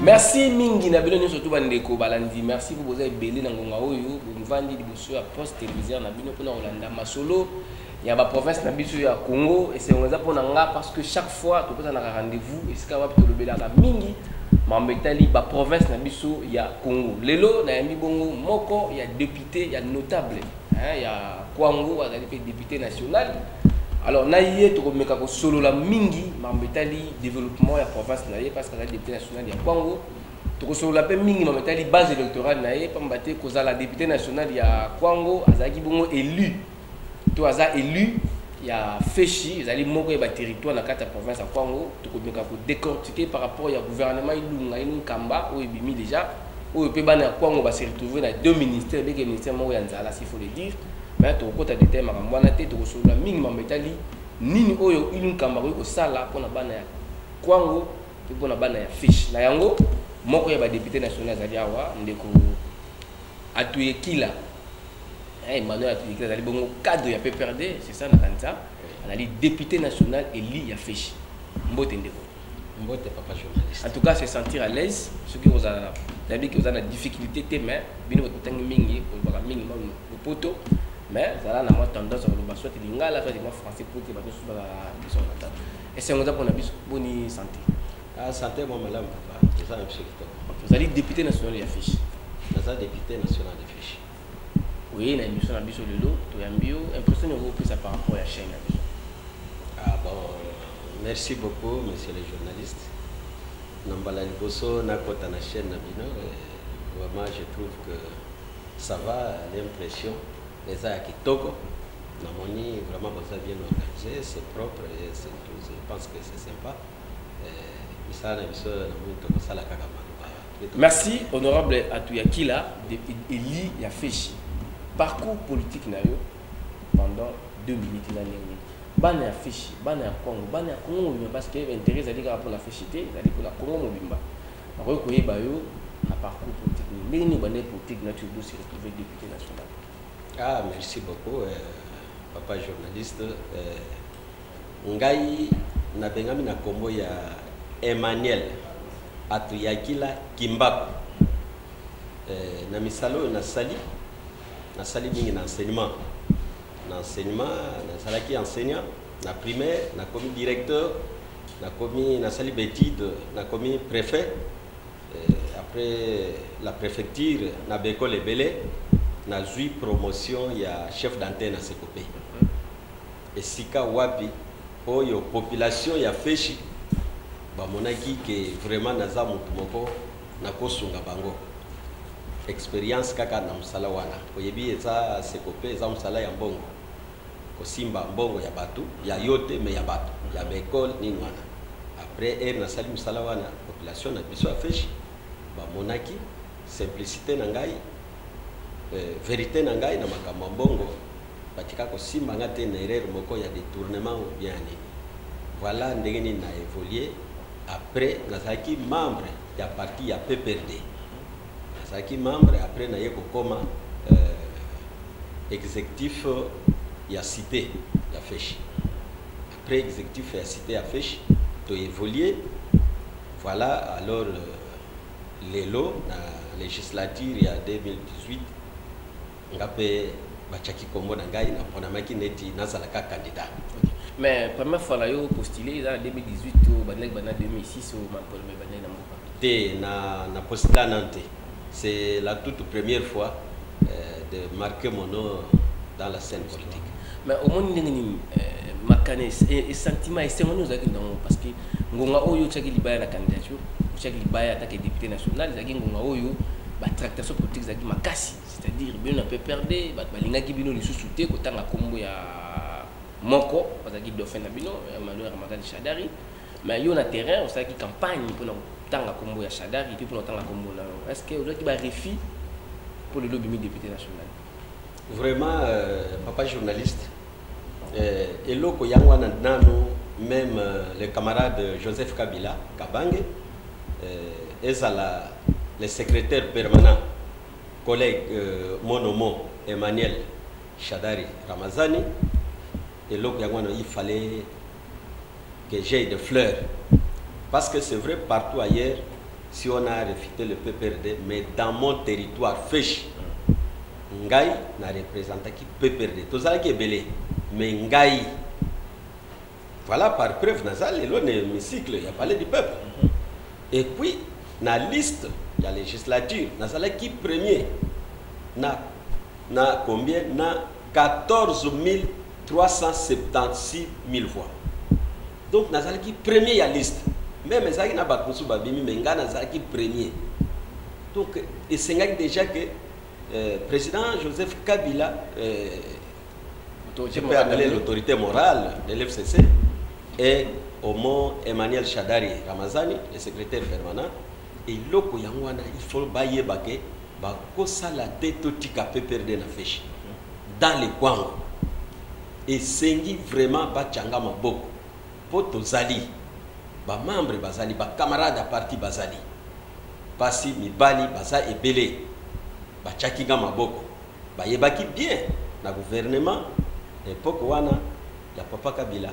Merci mingi na bino surtout bandeko balandi. Merci pour vous belé na ngonga oyo mvandi liboso ya poste téléviseur na bino pona Olanda masolo ya ba province na biso ya Congo et c'est on za pona nga parce que chaque fois to pesa na rendez-vous esika wapi to lobelaka mingi mambetali ba province na biso ya Congo. Lelo na yambi bongo moko ya député ya notable hein ya Kwango azali pe député national. Alors naïe to komeka ko solo la mingi mambetali développement ya province naïe parce que la député national ya Kwango to ko solo la pe mingi mambetali base électorale naïe pambate ko za la député national ya Kwango azaki bongo élu to aza élu ya Feshi ezali moko ya ba territoire na kata province ya Kwango to komeka ko décortiquer par rapport ya gouvernement ilunga inkamba o ebimi déjà o pe bana Kwango ba se retrouver na deux ministères beke ministère moko ya nzala s'il faut le dire. Mais tu as des thèmes à moi, tu as minimum métalli, ni oyo une caméra au sala pour la banane Kwango et pour la banane fiche. La yango, moi qui est député national Zadiawa, ndeko atuye kila. Emmanuel atuye kila, zali bongo cadre ya PPRD, c'est ça na kanza. On a dit député national élu ya fiche. Mbote ndeko. Mbote papa journaliste. En tout cas, se sentir à l'aise, ceux qui vous a d'habitude qui vous a la difficulté mais bino ko tangi mingi, ko ba mingi le poto. Mais ça a tendance à le soit lingala soit moi français pour que bato soit la sont là et c'est on a pour la bonne santé ah santé moi madame papa c'est ça un secteur vous allez député national de fiche ça député national de fiche oui na émission na biso lelo to yambio impression vous plus par rapport à la chaîne ah bon merci beaucoup monsieur le journaliste nambala liboso na kota na chaîne na bino vraiment je trouve que ça va l'impression les a kitoko na moni vraiment bien organisé c'est propre et c'est tout je pense que c'est sympa merci honorable Atuyakila Eli Yafeshi parcours politique na yo pendant 2 minutes na nini bana ya Feshi bana ya Congo parce que intérêt ça dit rapport la Feshité ça dit pour la Congo mobimba ko yeba yo na parcours politique ni bana politique na tu dois se retrouver député national. Ah, merci beaucoup, papa journaliste. Ngai na bengami na kombo ya Emmanuel Atuyakila Kimbaku. Na misalo na sali mingi na enseignement. Na salaki enseignant, na primaire, na commis directeur, na sali d'études, na commis préfet. Après la préfecture, na bécole et belé. Na zui promotion ya chef d'antenne à Sekopé. Et sika wapi oyo population ya Feshi ba monaki que vraiment naza mutu moko na kosunga bango. Expérience kaka na musala wana. Oyebi eza Sekopé eza musala ya mbongo. Kosimba mbongo ya batu, ya yote me ya batu, ya bekol ni wana. Après na sali musala wana population na biso ya Feshi ba monaki simplicité na ngai vérité na ngai na makambo mbongo batika ko simba ngate na erreur moko ya détournement ou bien ni voilà ndenge ni na évoluer après nazaki membre ya parti ya PPRD nazaki membre après na yeko koma exécutif ya cité ya Feshi après exécutif ya cité ya Feshi to évoluer voilà alors lelo na législature ya 2018 ngape bachaki kombo na ngai na pona maki neti nazalaka candidat. Mais première fois là yo postulé en 2018 au Banek Bana 2006 au Mampol mais Banek na Moka. Té na postulé Nantes. C'est la toute première fois de marquer mon nom dans la scène politique. Mais au moins ndengeni makane et sentiment et c'est nous zaki non parce que ngonga oyo tshaki libaya na candidature tshaki libaya attaque député national zaki ngonga oyo ba tractation politique zaki makasi c'est-à-dire bien on peut perdre ba balingaki bino lisusu te kotanga kombo ya moko bazaki dauphin na bino Emmanuel Ramadan Shadari mais yo na terrain on saki campagne pour tanga kombo ya Shadari puis pour tanga kombo na est-ce que aujourd'hui ba refi pour le lobby député national vraiment papa journaliste eloko yango na nano même le camarade Joseph Kabila Kabange ezala le secrétaire permanent, collègue Monomo Emmanuel Shadari Ramazani, et l'autre, il fallait que j'aie des fleurs. Parce que c'est vrai, partout ailleurs, si on a réfuté le PPRD, mais dans mon territoire, Féchi, Ngaï n'a représenté qui PPRD. Tout ça qui est belé. Mais Ngaï, voilà par preuve, Nazal, il y a l'hémicycle, il y a parlé du peuple. Et puis, dans la liste de la législature, Nazal qui premier, na combien? Na 14 376 000 voix. Donc, Nazal qui premier à la liste. Même ça qui n'a pas de babimi, mais Nazal qui premier. Donc, et c'est déjà que président Joseph Kabila, je peux appeler l'autorité morale de l'FCC, et au mot Emmanuel Shadari Ramazani, le secrétaire permanent, et l'oko yangwana, il faut bailler baké, bako sala tête au tika PPRD na Féchi dans les coins. Et sengi vraiment bachanga maboko, poto zali, ba membre bazali, ba camarade à parti bazali, pasi mibali baza ebele, bachakinga maboko, ba yebaki bien na gouvernement époque wana ya papa Kabila.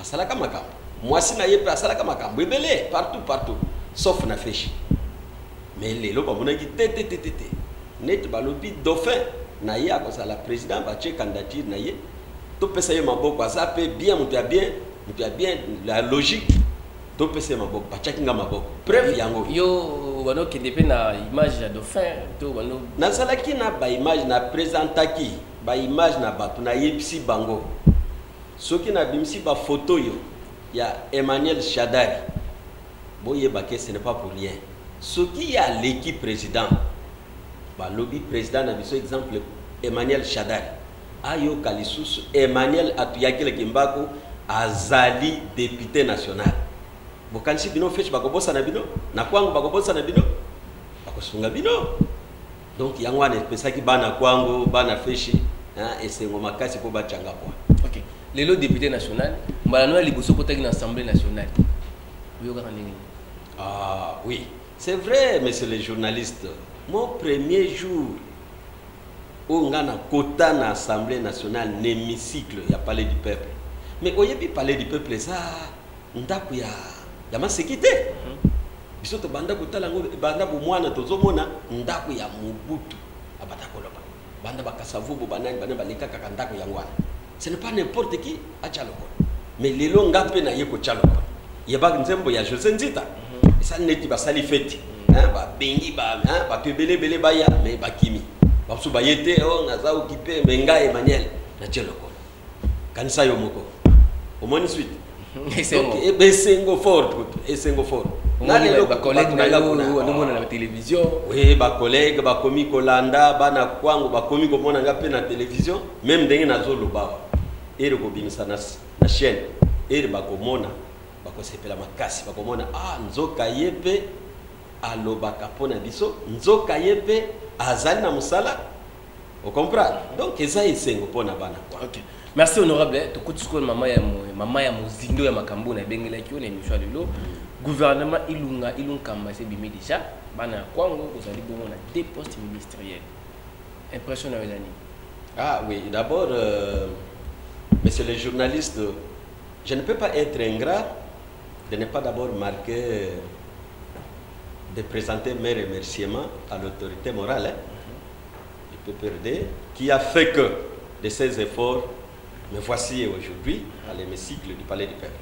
Asalaka makambo. Moi si na yepe asalaka makambo ebele partout sauf na Féchi. Mais les loba monaki tete net balobi dauphin na ye akosala président ba che candidature na ye to pesa ye maboko asa pe bien mutu ya bien la logique to pesa ye maboko ba chakinga maboko preuve yango yo bano ki dépend na image ya dauphin to bano na salaki na ba image na présentaki ba image na batu na yepsi bango soki na bimsi ba photo yo ya Emmanuel Shadari boye baké ce n'est pas pour rien soki ya l'équipe président ba lobby président na biso exemple Emmanuel Shadari ayo kalisusu Emmanuel atuyakile kimbako azali député national bokanisi bino Féchi bakobosa na bino na kwangu bakobosa na bino bakosunga bino donc yango ana pesaki bana kwangu bana Féchi et c'est ngoma kasi po bachanga kwa. OK. Les députés national, mbala liboso potaki na Assemblée nationale. Ah oui, c'est vrai monsieur le journaliste. Mon premier jour où on a quota na Assemblée nationale l'hémicycle, il y a parlé du peuple. Mais quand il y a parlé du peuple ça ndaku ya masekité. Biso to banda kotala ngo banda bo mwana tozomona ndaku ya Mobutu abata koloba. Banda bakasavubu banani bana balika kakandako yangwana. Ce n'est pas n'importe qui à Tchaloko. Mais les longs ngapé na yeko Tchaloko. Yeba nzembo ya José Nzita. Ça neti ba sali feti. Ba bengi ba ba pebele bele baya mais ba kimi. Ba su bayete o ngaza occupé menga Emmanuel na Tchaloko. Kanisa yo moko. Omoni suite. Et sengo fort et sengo fort. Ba collègue na yo na la télévision. Oui, ba collègue ba komi kolanda bana kwangu ba komi komona ngape na télévision même ndenge na zolo ba. Ere ko bimisa na chaîne. Ere ba komona ba ko sepela makasi ba komona nzoka yepe alobaka pona biso nzoka yepe azali na musala. Vous comprenez? Donc eza esengo pona bana kwa. OK. Merci honorable. Tokutsiko mama ya mozindo ya makambo na bengela kyo na émission lelo. Gouvernement ilungamba c'est bimé déjà bana kwango vous allez bon on a des postes ministériels. Impression na welani. Ah oui, d'abord monsieur le journaliste, je ne peux pas être ingrat de ne pas d'abord marquer de présenter mes remerciements à l'autorité morale du PPRD qui a fait que de ces efforts me voici aujourd'hui à l'hémicycle du Palais du Peuple.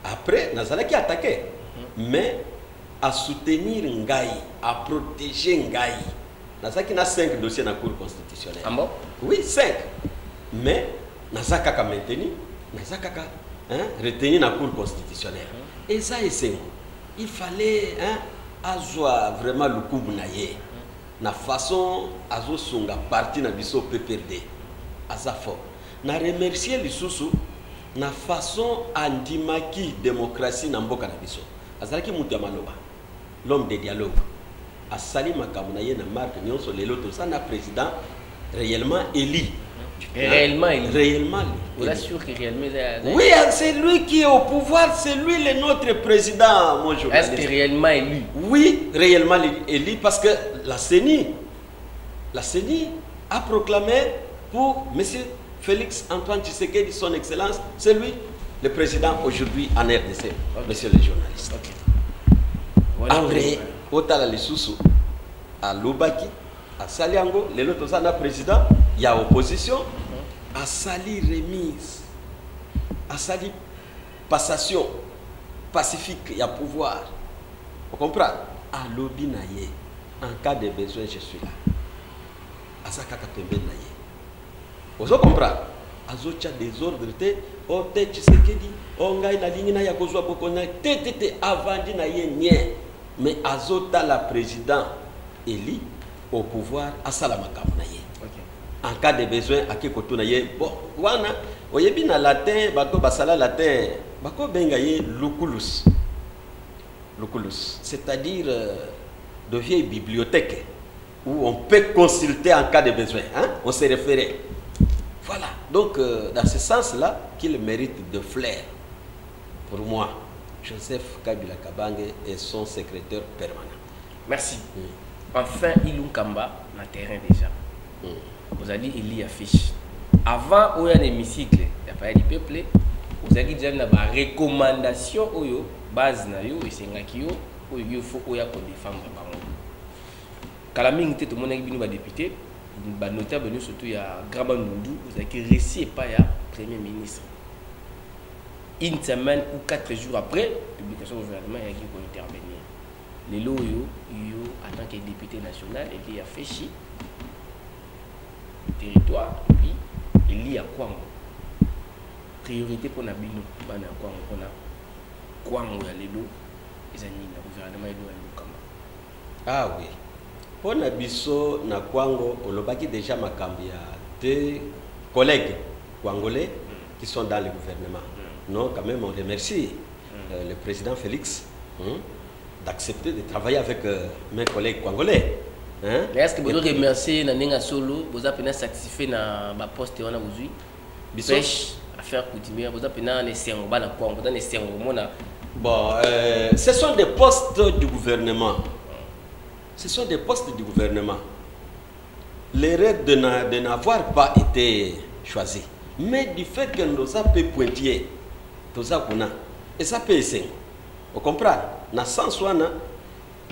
Après, Nazala qui a attaqué, mais à soutenir Ngaï, à protéger Ngaï. Nazala qui a 5 dossiers dans la Cour constitutionnelle. Ah bon? Oui, 5. Mais Nazala qui a maintenu, Nazala qui a retenu dans la Cour constitutionnelle. Et ça, il fallait avoir vraiment le coup de la façon azo songa parti na biso PPRD. Azafo. Na remercier les sous na façon andimaki démocratie na mboka na biso. Azalaki mutu ya maloba. L'homme de dialogue. Asali makambo na ye na marque nyonso lelo to sana président réellement élu. Réellement élu. Réellement élu. Vous assure que réellement oui, c'est lui qui est au pouvoir, c'est lui le notre président, mon journaliste. Est-ce que réellement élu? Oui, réellement élu parce que la CENI a proclamé pour monsieur Félix Antoine Tshisekedi, son excellence, c'est lui le président aujourd'hui en RDC, monsieur le journaliste. Voilà. Après, otala lisusu alobaki asali yango lelo toza na président ya opposition asali remise asali passation pacifique ya pouvoir. Vous comprenez? Alobi na ye en cas de besoin je suis là. Asakaka pembe na ye. Vous comprenez? Azocha désordre te o te Tshisekedi o ngai na lingi na ya kozwa bokona te avandi na ye nye mais azota la président Eli au pouvoir asala makambo na ye. En cas de besoin akikoto na ye bon wana oyebi na latin bato basala latin bako benga ye luculus. Luculus, c'est-à-dire de vieille bibliothèque où on peut consulter en cas de besoin, hein? On s'est référé. Voilà, donc dans ce sens-là, qu'il mérite de flair. Pour moi, Joseph Kabila Kabange est son secrétaire permanent. Merci. Enfin, Ilou Kamba, na terrain déjà. Vous avez dit, il y a fiche. Avant, il y a un hémicycle, il y a pas du peuple. Vous avez dit déjà une recommandation, base na yo, et c'est un il faut défendre. Quand tout le monde est député, notable surtout il y a Graba Nundu, vous avez réussi pas il y a Premier ministre. Une semaine ou 4 jours après, publication du gouvernement, il y a qui intervenir. Les lots, en tant que député national, il y a fait chier territoire, puis il y a quoi priorité pour Nabino, il y a quoi les lots, les amis, le gouvernement, ah oui. Pour Nabiso, na Kwango, olobaki déjà makambi ya deux collègues congolais qui sont dans le gouvernement. Non, quand même, on remercie le président Félix d'accepter de travailler avec mes collègues congolais. Hein? Est-ce que vous remerciez Nanenga Solo, vous avez satisfait na ma poste on a aujourd'hui. Pêche, affaire coutumière, vous avez les sermons na quoi, vous avez les sermons na. Bon, ce sont des postes du gouvernement. Ce sont des postes du gouvernement. L'erreur de n'avoir pas été choisi. Mais du fait que nous avons pu pointer, et ça peut essayer. Vous comprenez? Dans le sens où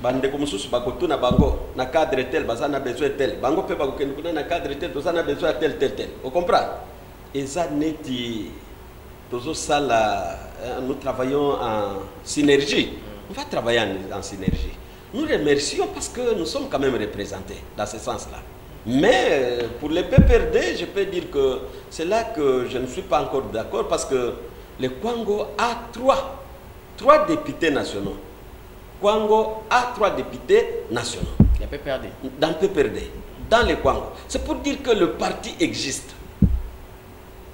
bande comme sous bakoto na bango na cadre tel bazana besoin tel bango pe bakokende na cadre tel bazana besoin tel. Vous comprenez? Et ça neti tozo sala nous travaillons en synergie. On va travailler en synergie. Nous remercions parce que nous sommes quand même représentés dans ce sens-là. Mais pour les PPRD, je peux dire que c'est là que je ne suis pas encore d'accord parce que le Kwango a trois députés nationaux. Kwango a 3 députés nationaux. Il y a PPRD. Dans PPRD, dans le Kwango. C'est pour dire que le parti existe.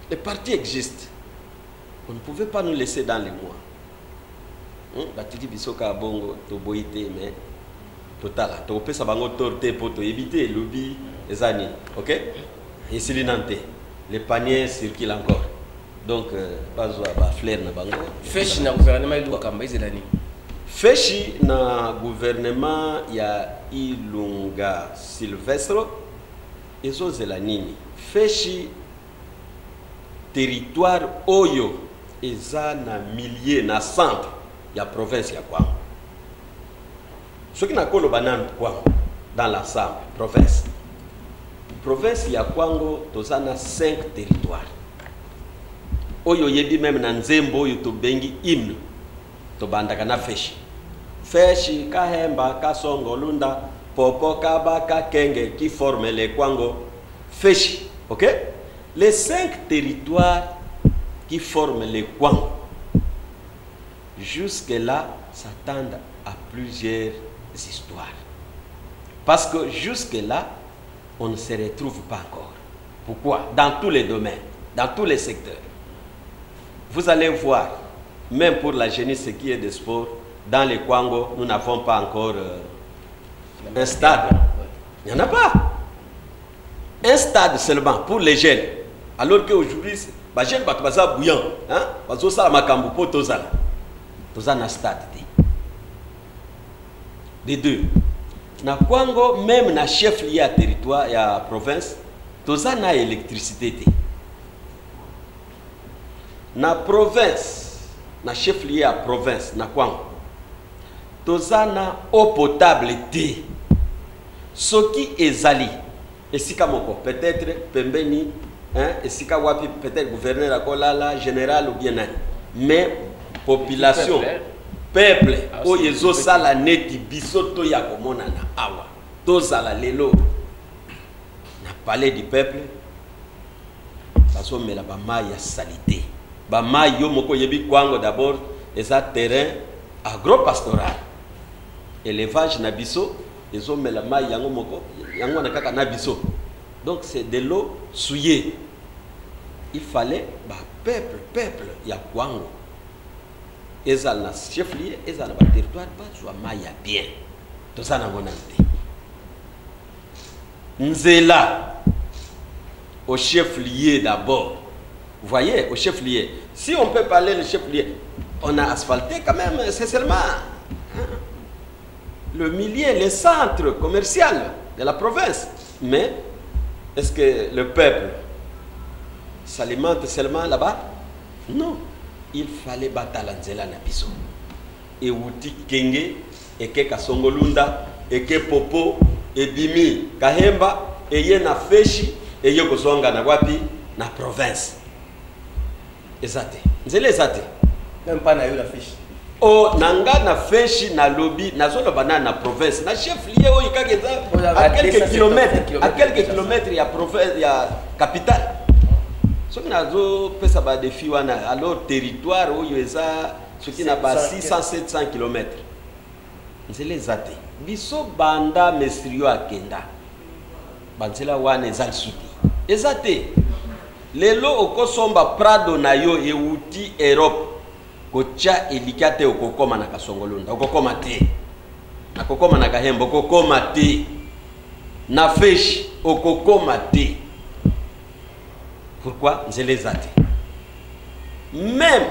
Le parti existe. On ne pouvait pas nous laisser dans les mois. Batidi bisoka bongo to boité mais total to pesa bango torté pour to éviter lobby les années. OK? Et silinante. Les paniers circulent encore. Donc pas ba flair na bango. Feshi na gouvernement il doit kamba izelani. Feshi na gouvernement ya Ilunga Silvestre ezo zelanini. Feshi territoire oyo eza na milliers na centre ya province ya Kwango. Ce qui n'a pas le banane Kwango dans l'ensemble province. Province ya Kwango tozana 5 territoires. Oyo yebi même na Nzembo oyo to bengi hymne to bandaka na Feshi. Feshi, Kahemba, Kasongo, Lunda, Popo, Kabaka, Kenge qui forment les Kwango. Feshi, ok? Les 5 territoires qui forment les Kwango. Jusque-là, s'attendent à plusieurs histoires. Parce que jusque-là, on ne se retrouve pas encore. Pourquoi? Dans tous les domaines, dans tous les secteurs. Vous allez voir, même pour la jeunesse qui est de sport, dans les Kwango, nous n'avons pas encore un stade. Il n'y en a pas. Un stade seulement pour les jeunes. Alors qu'aujourd'hui, les jeunes sont bouillants. Ils sont makambo pour tozala. Tozala stade. Les deux. Na Kwango, même na chef lié à territoire et à province, tozala électricité. Na province, na chef lié à province, na Kwango. tozana eau potable te. Soki ezali esika moko peut-être pembeni esika wapi peut-être gouverneur akolala général ou bien nani, mais population peuple oyo ezosala neti biso to ya komona na awa tozala lelo na palais du peuple bazomela bamai ya salite. Bamai yo moko yebi kwango d'abord eza terrain agro-pastoral, élevage na biso ezomela mai yango moko yango na kaka na biso, donc c'est de l'eau souillée. Il fallait peuple ya kwango ezala na chef-lieu ezala na territoire bazwa mai ya bien tozana ngona te. Nzela au chef-lieu d'abord. Vous voyez, au chef-lieu. Si on peut parler le chef-lieu, on a asphalté quand même, c'est seulement le milieu, le centre commercial de la province. Mais est-ce que le peuple s'alimente seulement là-bas? Non. Il fallait battre Nzela na biso. Et Wuti Kenge, et ke Kasongolunda, et ke Popo, et Bimi, Kahemba, et ye na Feshi, et ye kozonga na wapi na province. Ezate. Nzela ezate. Même pas na yo la Feshi. Oh, nanga na Feshi na lobby, na zone banana na province, na chef lié o ikageza à quelques kilomètres il y a province, il y a capitale. Ce qui n'a pas ba défi wana alors territoire où il y a ce qui n'a pas 600-700 km. Nzela ezate. Biso banda mesrio akenda. Banzela wana ezali suti. Ezate. Lelo okosomba Prado na yo euti Europe. Kocha elikate okokoma na Kasongolunda. Okokoma te. Okokoma na Kahemba okokoma te. Na Feshi okokoma te. Pourquoi? Nzela ezate. Même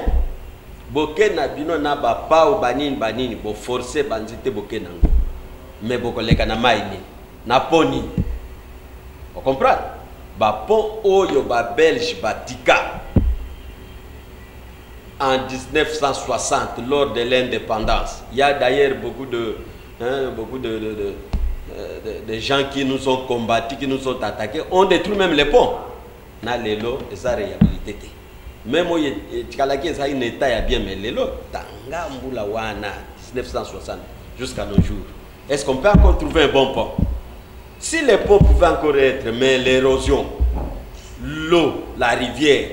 boke na bino na ba pa o banini bo forcer banzite boke nango. Mais bokoleka na maini na poni. Vous comprenez? Ba pont oyo ba Belge batika en 1960 lors de l'indépendance. Il y a d'ailleurs beaucoup de gens qui nous ont combattus, qui nous ont attaqués, ont détruit même les ponts. Na lelo eza réhabilité. Même oyo tikalaki eza une état ya bien mais lelo tanga mbula wana 1960 jusqu'à nos jours. Est-ce qu'on peut encore trouver un bon pont? Si les ponts pouvaient encore être, mais l'érosion, l'eau, la rivière,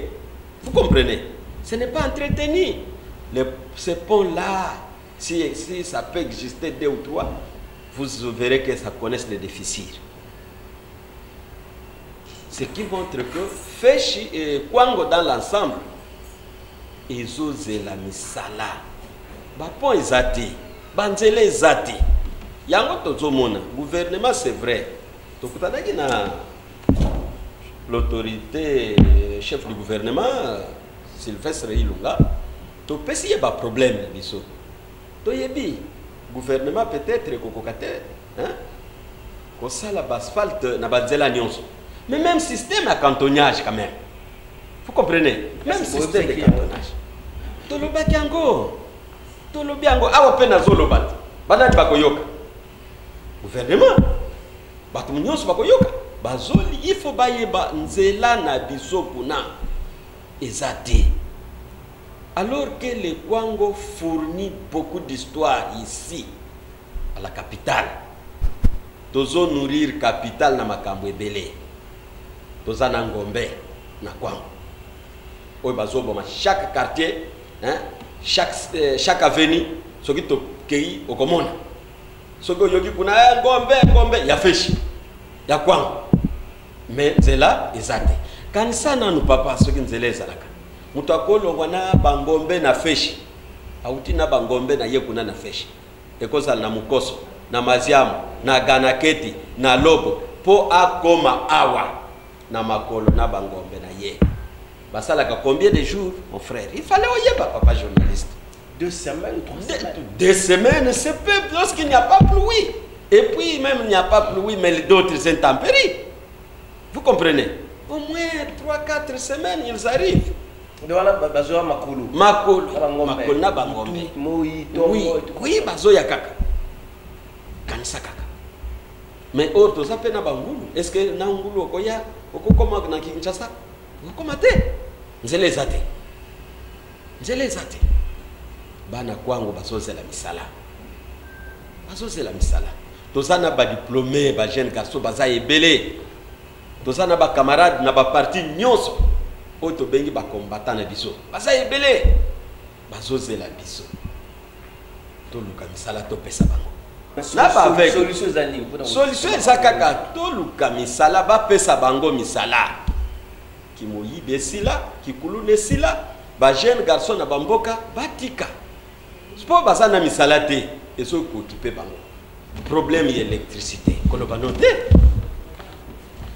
vous comprenez? Ce n'est pas entretenu. Ces ponts-là, si ça peut exister 2 ou 3, vous verrez que ça connaisse les déficits. Ce qui montre que Feshi et Kwango dans l'ensemble, ils osent la misala. Ba pont ezati, banzele ezati. Yango tozomona, gouvernement c'est vrai. Tokutanaki na l'autorité chef du gouvernement Sylvestre Ilunga, topesi yeba problème na biso. Toyebi gouvernement peut-être kokokate, hein? Kosala basphalte na banzela nyonso. Mais même système à cantonnage quand même. Vous comprenez? Même système de cantonnage. Tolobaki yango. Tolobi yango awa pe na zolobat. Banani bakoyoka. Gouvernement. Bato nyonso bakoyoka. Bazoli il faut bayeba nzela na biso kuna ezate. Alors que le Kwango fournit beaucoup d'histoires ici à la capitale. Tozo nourrir capitale na makambo ebele. Tozana ngombe na Kwango. Oyo bazoboma chaque quartier, hein, chaque avenue, soki to kei okomona. Soki yogi kuna ngombe ya Feshi, ya Kwango. Mais nzela ezate. Kanisa na nu papa soki nzela ezalaka. Mutu akolongwa na bangombe na Feshi. Auti na bangombe na ye kuna na Feshi. Ekozala na Mukoso, na Maziamu, na Ganaketi, na Lobo po akoma awa. Na makolo na bangombe na ye. Basalaka combien de jours, mon frère? Il fallait oyeba, papa journaliste. 2 semaines, 3 semaines. 2 semaines, c'est peu lorsqu'il n'y a pas plu. Et puis même il n'y a pas plu, mais d'autres intempéries. Vous comprenez? Au moins 3-4 semaines, ils arrivent. bazoya makolo na bangombe oui bazoya kaka kanisa kaka mais or toza pe na bangulu est-ce que na ngulu okoya okokoma na Kinshasa okoma te nzela eza te bana kwango bazozela misala toza na badiplômé bajeune garçon baza ebele toza na bacamarade na baparti nyonso oyo tobengi bakombata na biso baza ebele bazozela biso toluka misala topesa bango solution eza kaka toluka misala bapesa bango misala kimoyibi esila kikuluna esila bajeune garçon na bamboka batika spo baza na misala te ezo kokipe bango problème ya électricité koloba no te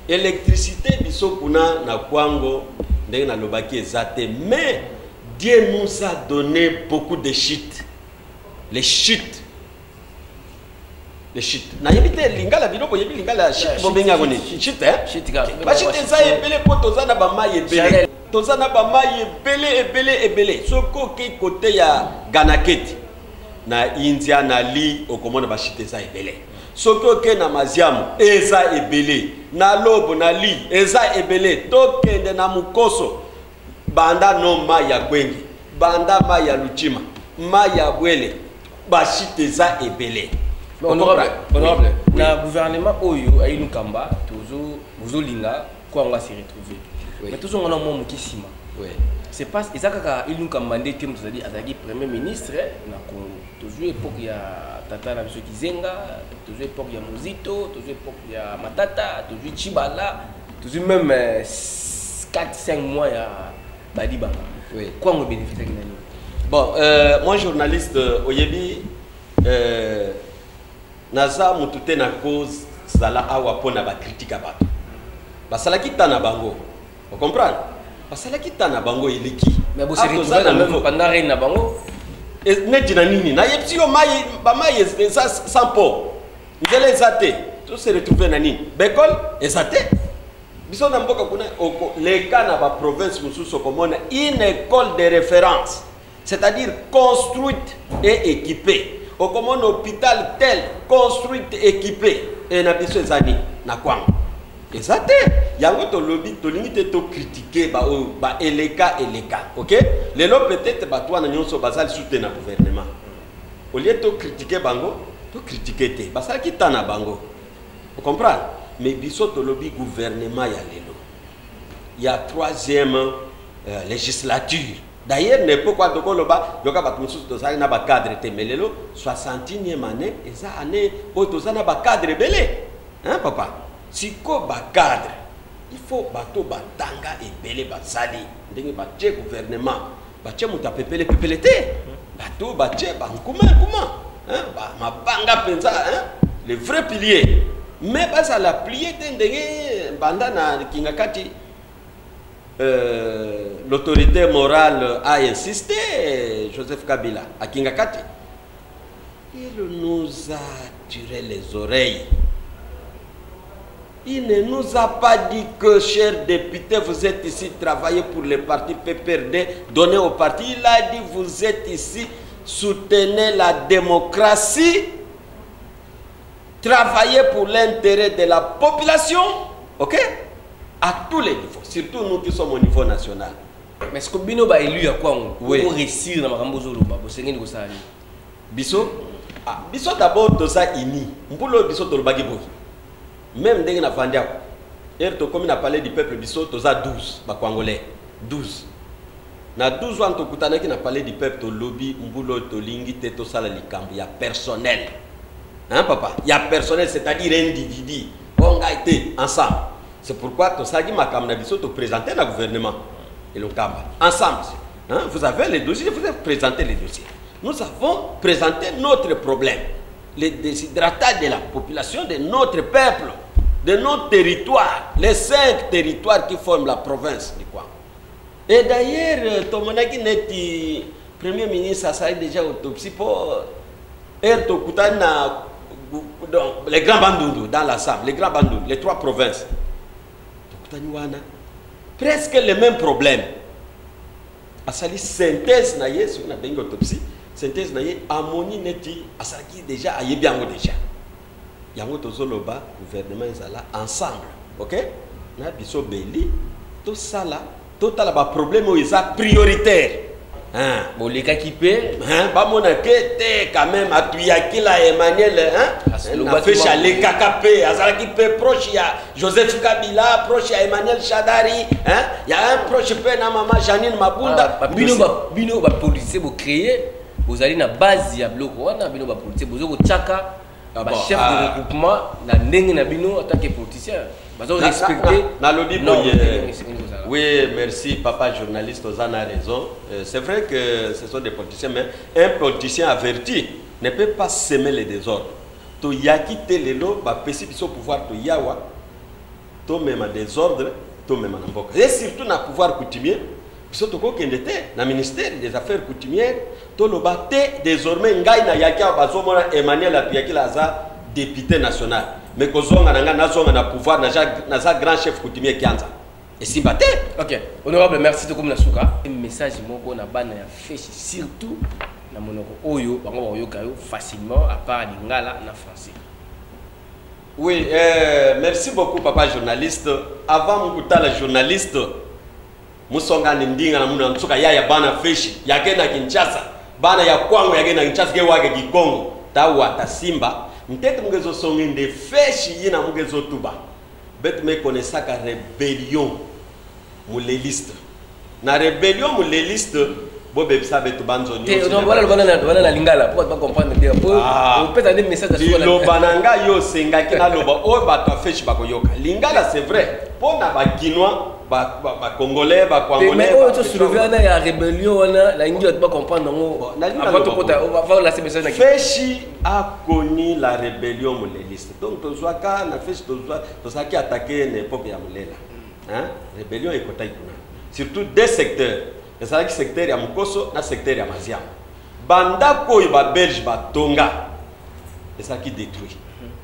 électricité biso kuna na kwango ndenge na lobaki eza te mais Dieu nous a donné beaucoup de shit les shit na yebite lingala biloko yebi lingala shit bobenga ngone shit ba shit eza ebele po toza na ba mai ebele toza na ba mai ebele soko ke côté ya Ganaketi na India na li okomona ba shit eza ebele soko ke na Maziamu eza ebele na Lobo na li eza ebele tokende na Mukoso banda no mai ya Kwengi banda mai ya Luchima mai ya Bwele ba shit eza ebele. Honorable, na gouvernement Oyo Aïnou Kamba, toujours linga, quoi on va s'y retrouver. Mais toujours on a mon mukisima. C'est pas Isaka Aïnou Kamba ndete nous a dit Azagi premier ministre na toujours époque il y a Tata na biso Kizenga, toujours époque il y a Mozito, toujours époque il y a Matata, toujours Chibala, toujours même 4-5 mois il y a Badibanga. Quoi on bénéficie de l'année? Bon, moi journaliste Oyebi naza mutute na cause zala awa pona ba critique bato basalaki tana bango vous comprenez basalaki tana bango eliki mais vous serez retrouvé na même pendant reine na bango ne dina nini na yepsi yo mai ba mai ça sans po ngele ezate to se retrouver na nini bekol ezate biso na mboka kuna les cas na ba province mususu komona une école de référence c'est-à-dire construite et équipée comme un hôpital tel, construit, équipé, et na biso ezani na kwang. Ezate, yango to lobby to limite to critiquer ba eleka, OK? Lelo peut-être ba toi na nyonso bazali soutenir le gouvernement. Au lieu de critiquer bango, to critiquer te. Basala ki tana bango. Vous comprenez? Mais biso to lobby gouvernement ya lelo. Il y a troisième législature. D'ailleurs, ne pourquoi Dokoloba, Yoka Batmusus Dosai n'a pas cadre Temelelo, 61e année, et ça année, Otosa n'a pas cadre belé. Hein, papa? Si ko ba cadre, il faut bateau batanga et belé basali. Dengue bache gouvernement, bache mutapepele pepelete. Bateau bache bankuma, hein, ma banga pensa, hein, les vrais piliers. Mais pas à la plier dengue, bandana Kingakati. L'autorité morale a insisté, Joseph Kabila, à Kingakati. Il nous a tiré les oreilles. Il ne nous a pas dit que, chers députés, vous êtes ici, travaillez pour le parti PPRD, donnez au parti. Il a dit, vous êtes ici, soutenez la démocratie, travaillez pour l'intérêt de la population, ok? À tous les niveaux, surtout nous qui sommes au niveau national. Mais est-ce que Bino va élu à quoi on réussir dans ma Rambozo Loba? Biso Biso d'abord de ça ini. Mboulo Biso de l'Obagi Boy. Même dès que na Fandia, comme on a parlé du peuple Biso, de ça 12, Congolais. 12. Na 12 ans, qui n'a parlé du peuple, de lobby, Mboulo, de Lingi, Teto Salalikambi. Il y a personnel. Hein, papa? Il y a personnel, c'est-à-dire individu. On a été ensemble. C'est pourquoi tout ça dit ma Biso te présenter le gouvernement et le Kamba ensemble. Hein? Vous avez les dossiers, vous avez présenté les dossiers. Nous avons présenté notre problème, les déshydratats de la population de notre peuple, de nos territoires, les 5 territoires qui forment la province du Kouang. Et d'ailleurs, Tomonaki Neti, Premier ministre, ça a déjà autopsie pour les grands bandoudos dans l'Assemblée, les grands bandoudos, les 3 provinces. Presque les mêmes problèmes. asali synthèse na ye sur na bengi autopsie synthèse na ye amoni neti asalaki déjà ayebi yango déjà yango tozoloba gouvernement ezala ensemble ok na biso beli to sala totala ba problème oyo eza prioritaire hein boleka kipe hein ba mona ke te quand même atuyaki la Emmanuel hein na fesha le KKP azala ki pe proche ya Joseph Kabila proche ya Emmanuel Shadari hein il y a un proche pe na maman Janine Mabunda bino ba politicien bo créer vous allez na base ya bloko wana bino ba politicien bozo ko tchaka ba chef de regroupement na ndenge na bino en tant que politicien bazo respecter na lobby oui merci papa journaliste Ozana a raison c'est vrai que ce sont des politiciens mais un politicien averti ne peut pas semer les désordres to yaki telelo ba pesi biso pouvoir to yawa to même désordre to même na mboka et surtout na pouvoir coutumier biso to ko kende te na ministère des affaires coutumières to loba te désormais ngai na yaki bazomona Emmanuel Apiyaki laza député national mais kozonga nanga nazonga na pouvoir na za grand chef coutumier kianza et si baté ok honorable merci to comme na suka un message moko na bana ya feshi surtout na monoko oyo bango bayoka yo facilement à part lingala na français. Oui, merci beaucoup papa journaliste. Avant mukutala journaliste musonga ndinga na muna nsuka ya bana feshi yakena Kinshasa bana ya kwangu yakena Kinshasa ke wake Kikongo tawa tasimba ntete mugezo songende feshi yina mugezo tuba bet me connaissaka rébellion muleliste na rébellion muleliste bobe sabe to banzo nyo te voilà na lingala pour pas comprendre bien pour peut-être des messages sur la lo bananga yo senga kina loba o bato feshi bakoyoka lingala c'est vrai pour na ba kinois ba congolais ba congolais mais on se souvient na ya rébellion wana la ngi pas comprendre ngo avant to kota on va voir la message na feshi a connu la rébellion muleliste donc to zwaka na feshi to saki attaquer l'époque ya mulela hein rébellion ekota ikuna surtout deux secteurs ezala ki secteur ya Mukoso na secteur ya Maziam bandako oyo ba belge batonga ezala ki détruit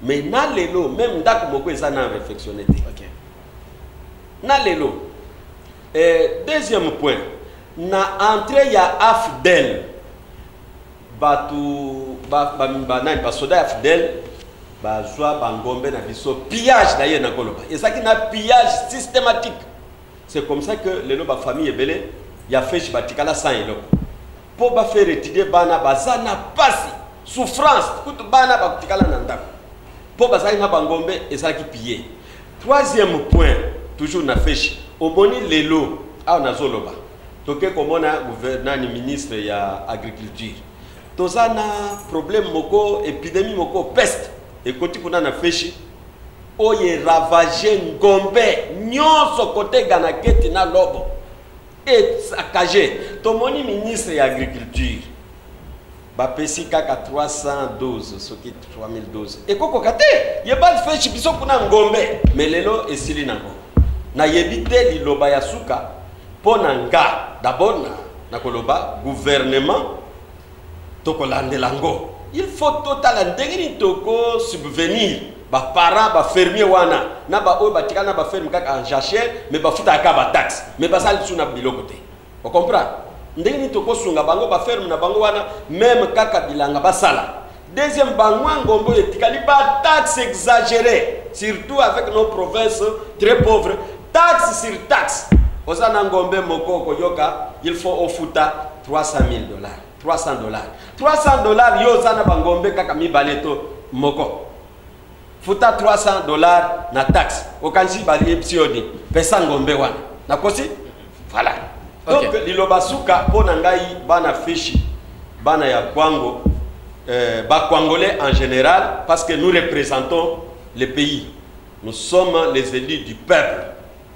mais na lelo même ndako moko eza na réflexionné te OK na lelo deuxième point na entrée ya AFDEL batu ba na ba soda AFDEL ba zwa bangombe na biso pillage na ye na koloba ezala ki na pillage systématique c'est comme ça que lelo ba famille ebele ya feshi batikala sans eloko po ba faire étudier bana bazana pasi souffrance kutu bana batikala na ndako po bazali na bangombe ezalaki pillé. Troisième point toujours na feshi omoni lelo a na zoloba toke komona gouverneur ni ministre ya agriculture tozana problème moko épidémie moko peste ekoti kuna na feshi oye ravager ngombe nyonso kote ganaketi na lobo et saccagé tomoni ministre ya agriculture bapesi kaka 312 soki 3012 ekoko kate yeba feshi biso kuna ngombe melelo esili nango na yebite liloba ya suka pona nga d'abord na koloba gouvernement tokolandela ngo il faut total ndengeni toko subvenir ba parents ba fermier wana na ba oyo batikana ba ferme kaka en jachère mais ba futa ka ba taxe mais ba sali suna biloko te on comprend ndenge toko sunga bango ba ferme na bango wana même kaka bilanga ba sala deuxième bango ngombo etikali ba taxe exagérée surtout avec nos provinces très pauvres taxe sur taxe osana ngombe moko koyoka il faut ofuta $300,000 $300 yo zana bangombe kaka mibaleto moko futa $300 na taxe okanji bali epsioni pesa ngombe wana nakosi voilà donc liloba suka pona ngai bana fishi bana ya kwango ba congolais en général parce que nous représentons le pays nous sommes les élus du peuple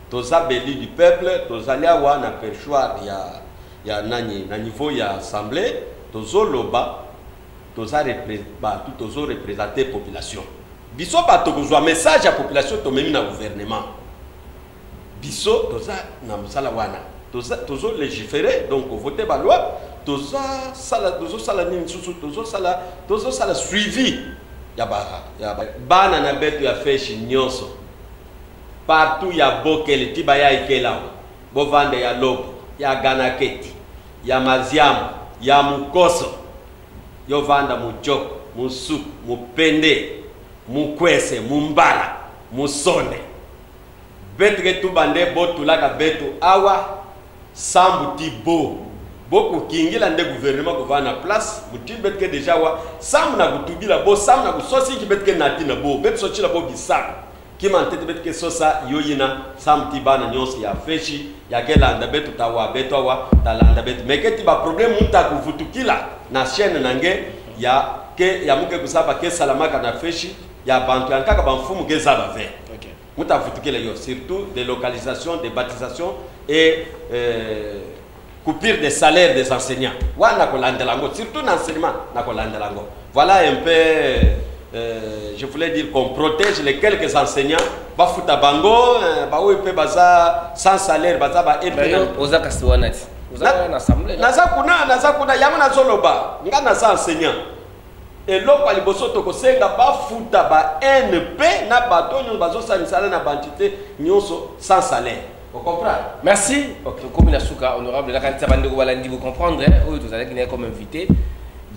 toza élus du peuple tozalia wana perchoir ya nani na niveau ya assemblée tozoloba toza représenter population biso bato kozwa message à population tomemi na gouvernement biso toza na musala wana tozo légiférer donc voter ba loi tozo sala nini susu tozo sala suivi ya bana na beto ya feshi nyonso partout ya bokele tiba ya ikela bo vande ya lobo ya ganaketi ya maziamu ya mukoso yo vanda mujoko musuku mupende mukwese mumbala musone betu ke tubande botulaka betu awa sambu tibo boku kingila nde gouvernement ko vana place muti betu ke deja wa sambu na kutubila bo sambu na kusosi ki betu ke natina bo betu sochila bo bisaka kima ntete betu ke sosa yoyina sambu tibana nyonso ya feshi ya kelanda betu tawa betu awa talanda betu meketi ba problème muta kuvutukila na chaîne nange ya ke ya muke kusaba ke salamaka na feshi ya bantu yankaka bamfumu ke zaba ve muta vutukile yo surtout des localisations des baptisations et coupure des salaires des enseignants wana kolandelango surtout dans l'enseignement na kolandelango voilà un peu je voulais dire qu'on protège les quelques enseignants bafuta bango ba oyepe baza sans salaire baza ba oza kasiwanati oza na assemblée naza kuna yango nazoloba nga naza enseignant eloko aliboso tokosenga bafuta ba NP na bato nyonso bazosanisala na bantité nyonso sans salaire. Vous comprenez? Merci. Comme il a souka honorable la candidat Bandeko Balandi, vous comprendre oui vous allez venir comme invité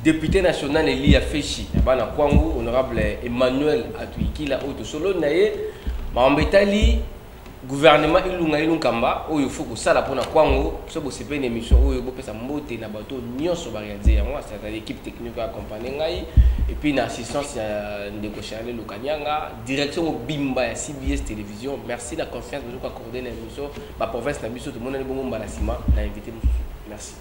député national Elia Feshi bana kwangu honorable Emmanuel Atuikila oto solo naye maambetali gouvernement ilunga kamba oyo faut que ça la pona kwangu so bo sepe une émission oyo bo pesa mbote na bato nyonso ba réaliser moi c'est l'équipe technique accompagner ngai et puis na assistance ya Ndeko Charles Lukanyanga direction Bimba ya CBS télévision merci la confiance que vous accordez na émission ba province na biso tout monde na bongo mbalasima na invité merci.